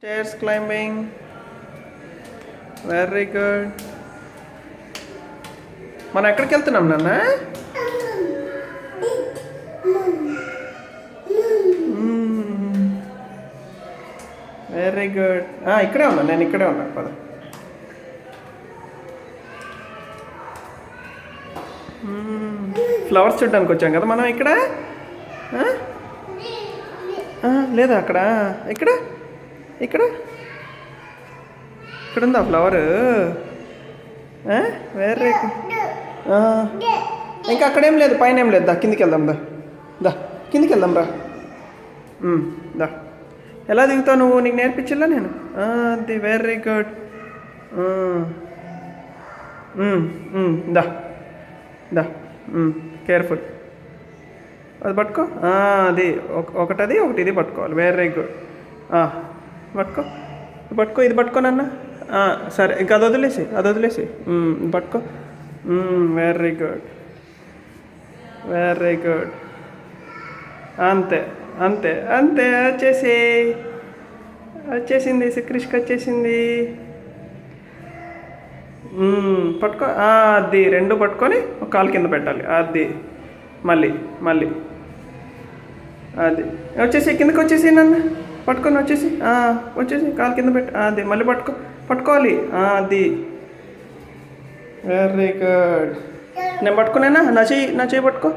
Stairs climbing. Very good. మనం ఎక్కడికి వెళ్తున్నాం నాన్న? Very good. ఇక్కడే ఉన్నా, నేను ఇక్కడే ఉన్నా. పద. ఫ్లవర్స్ చూడడానికి వచ్చాం కదా మనం ఇక్కడ. లేదా అక్కడ, ఇక్కడ ఇక్కడ ఇక్కడ ఉందా ఫ్లవర్? Very good. ఇంకా అక్కడేం లేదు, పైన ఏం లేదు. దా కిందికి వెళ్దాం. దా కిందికి వెళ్దాం రా. దా. ఎలా దిగుతావు నువ్వు? నీకు నేర్పించలా నేను? అది వెరీ గుడ్. దా దా. కేర్ఫుల్. అది పట్టుకో. అది ఒకటి ఇది పట్టుకోవాలి. Very good. పట్టుకో పట్టుకో. ఇది పట్టుకోనన్న. సరే, ఇంకా అది వదిలేసి పట్టుకో. Very good, very good. అంతే అంతే అంతే. వచ్చేసింది శ్రీకృష్కి, వచ్చేసింది. పట్టుకో. అది రెండు పట్టుకొని ఒక కాలు కింద పెట్టాలి. అది మళ్ళీ మళ్ళీ అది వచ్చేసి కిందకి వచ్చేసి నన్ను పట్టుకొని వచ్చేసి కాలు కింద పెట్టు. అది మళ్ళీ పట్టుకోవాలి. అది వెరీ గుడ్. నేను పట్టుకునేనా? నా చెయ్యి పట్టుకో.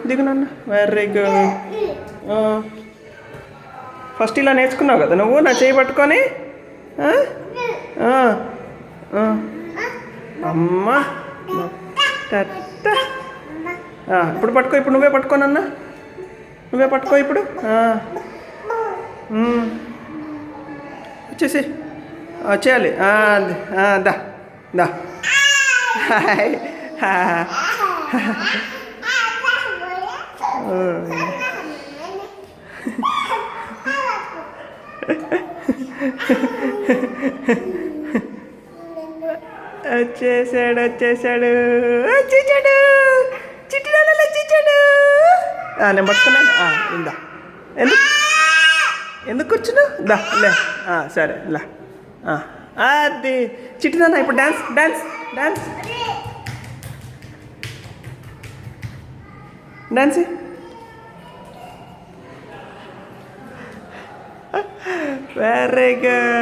దిగు నాన్న. Very good. ఫస్ట్ ఇలా నేర్చుకున్నావు కదా నువ్వు, నా చెయ్యి పట్టుకొని. అమ్మా. ఇప్పుడు పట్టుకో. ఇప్పుడు నువ్వే పట్టుకోనన్నా, నువ్వే పట్టుకో ఇప్పుడు. వచ్చేసి చేయాలి. దా దా. వచ్చేసాడు చిట్టినాలు వచ్చేసాడు. నేను పట్టుకున్నాను. ఇందా. ఎందుకు కూర్చున్నావు? దా లే. సరే లా. అది చిట్టినాన్న. ఇప్పుడు డాన్స్. Very good.